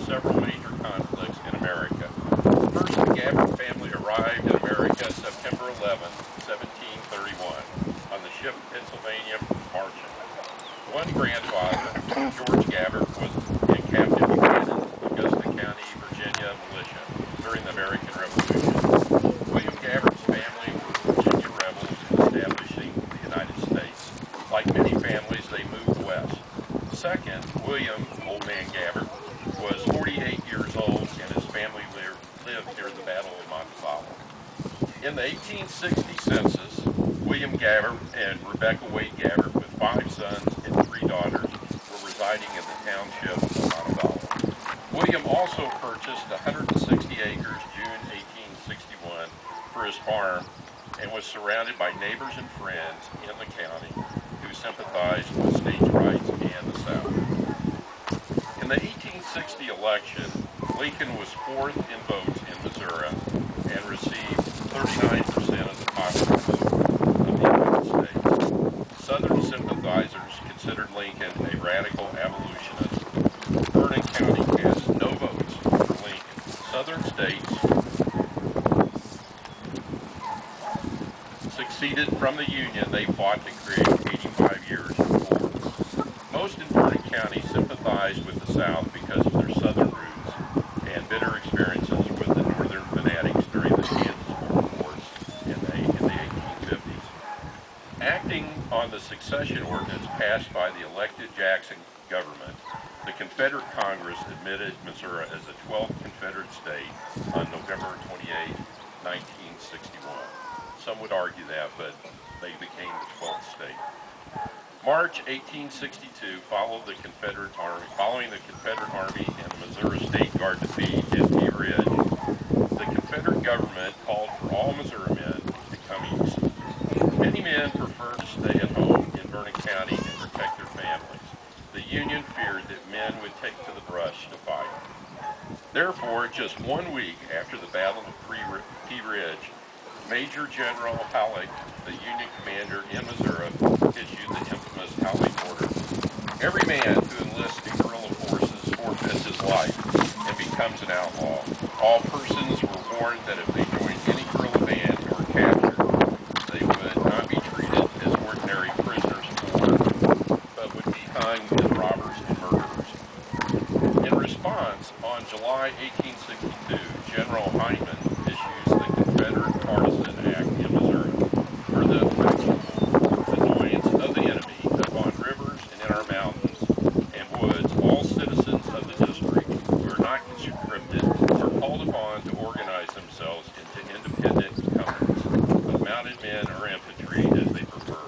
several major conflicts in America. First, the Gabbert family arrived in America September 11, 1731, on the ship Pennsylvania Merchant. One grandfather, George Gabbert, was in Captain Buchanan's Augusta County, Virginia militia during the American Revolution. William Gabbert's family were Virginia rebels establishing the United States. Like many families, they moved west. Second, William, Old Man Gabbert, was 48 years old and his family lived near the Battle of Montevallo. In the 1860 census, William Gabbert and Rebecca Wade Gabbert, with 5 sons and 3 daughters, were residing in the township of Montevallo. William also purchased 160 acres June 1861 for his farm and was surrounded by neighbors and friends in the county who sympathized with states' rights and the South. In the 1860 election, Lincoln was 4th in votes in Missouri and received 39% of the popular vote of the United States. Southern sympathizers considered Lincoln a radical abolitionist. Vernon County cast no votes for Lincoln. Southern states seceded from the Union they fought to create 85 years before. Most in Vernon County sympathized with the South because of their Southern roots and bitter experiences with the Northern fanatics during the Kansas Border Wars in the 1850s. Acting on the secession ordinance passed by the elected Jackson government, the Confederate Congress admitted Missouri as the 12th Confederate state on November 28, 1961. Some would argue that, but they became the 12th state. March 1862 following the Confederate Army and the Missouri State Guard defeat at Pea Ridge. The Confederate government called for all Missouri men to come east. Many men preferred to stay at home in Vernon County and protect their families. The Union feared that men would take to the brush to fight. Therefore, just 1 week after the Battle of Pea Ridge, Major General Halleck, the Union commander in Missouri, issued the infamous Halleck order. Every man who enlists in guerrilla forces forfeits his life and becomes an outlaw. All persons were warned that if they joined any guerrilla band or were captured, they would not be treated as ordinary prisoners of war, but would be hung as robbers and murderers. In response, on July 1862, General Hyman issues the Confederate Partisan Act in Missouri for the effectual annoyance of the enemy upon rivers and in our mountains and woods. All citizens of the district who are not conscripted are called upon to organize themselves into independent companies of mounted men or infantry as they prefer,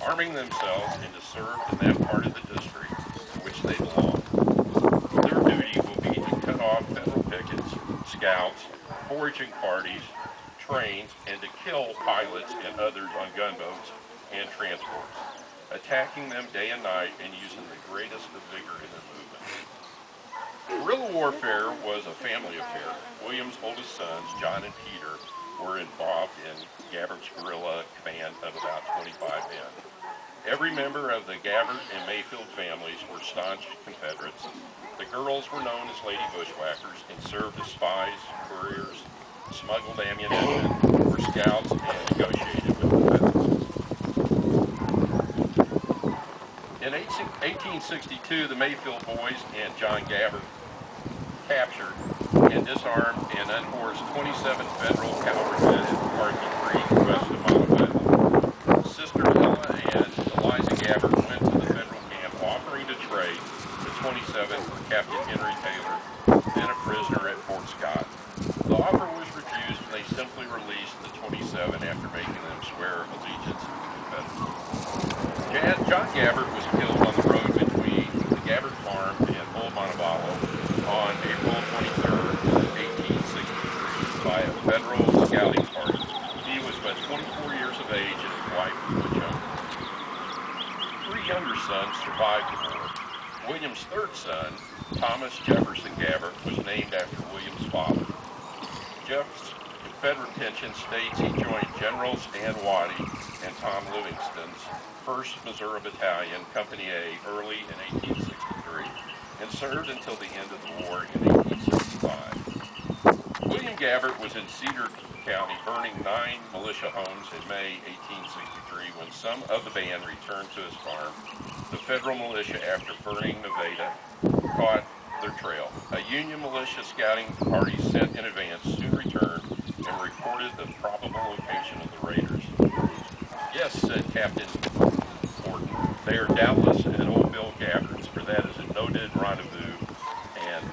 arming themselves and to serve in that part of the district to which they belong. Their duty will be to cut off federal pickets, scouts, foraging parties, trains, and to kill pilots and others on gunboats and transports, attacking them day and night and using the greatest of vigor in their movement. Guerrilla warfare was a family affair. William's oldest sons, John and Peter, were involved in Gabbert's guerrilla command of about 25 men. Every member of the Gabbert and Mayfield families were staunch Confederates. The girls were known as Lady Bushwhackers and served as spies, couriers, smuggled ammunition, were scouts, and negotiated with the Confederates. In 1862, the Mayfield boys and John Gabbert captured and disarmed and unhorsed 27 federal cavalrymen at McCarthy Creek west of Montevallo. Sister Ella and Eliza Gabbert went to the federal camp offering to trade the 27 for Captain Henry Taylor, then a prisoner at Fort Scott. The offer was refused and they simply released the 27 after making them swear allegiance to the Confederates. John Gabbert was killed on the road between the Gabbert farm and Old Montevallo on April 23, 1863 by a federal scouting party. He was but 24 years of age and his wife was much younger. 3 younger sons survived the war. William's 3rd son, Thomas Jefferson Gabbert, was named after William's father. Jeff's Confederate pension states he joined General Stan Waddy and Tom Livingston's 1st Missouri Battalion, Company A, early in 1863, and served until the end of the war in 1865. William Gabbert was in Cedar County burning 9 militia homes in May 1863 when some of the band returned to his farm. The federal militia, after burning Nevada, caught their trail. A Union militia scouting party sent in advance soon returned and reported the probable location of the raiders. "Yes," said Captain Horton, "they are doubtless at Old Bill Gabbert's, for that is a noted rendezvous and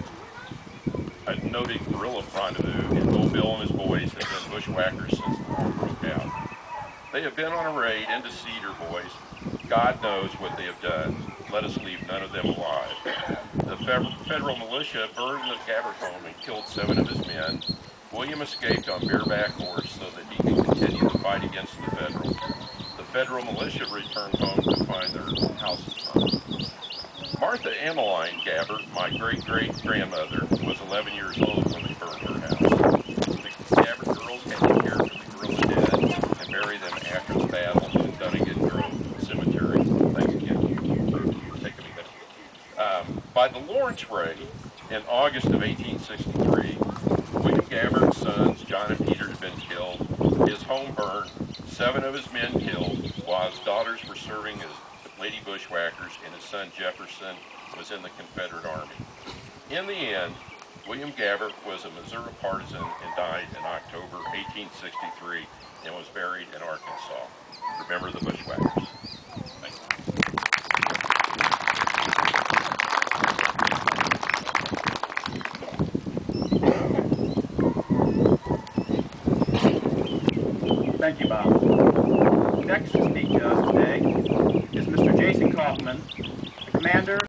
a noted guerrilla rendezvous, and Old Bill and his boys have been bushwhackers since the war broke out. They have been on a raid into Cedar, boys. God knows what they have done. Let us leave none of them alive." The federal militia burned the Gabbert home and killed 7 of his men. William escaped on bareback horse so that he could continue the fight against the Federals. The federal militia returned home to find their houses burned. Martha Emmeline Gabbert, my great-great-grandmother, was 11 years old when they burned her house. The Gabbert girls had to care for the guerrilla dead and bury them after the battle in Dunnigan Grove Cemetery. Thanks again. Taking me there. By the Lawrence raid in August of 1863, William Gabbert's sons, John and Peter, had been killed, his home burned, 7 of his men killed, while his daughters were serving as lady bushwhackers, and his son Jefferson was in the Confederate Army. In the end, William Gabbert was a Missouri partisan and died in October 1863 and was buried in Arkansas. Remember the bushwhackers. Thank you. Thank you, Bob. Next to speak to us today is Mr. Jason Kaufman, the commander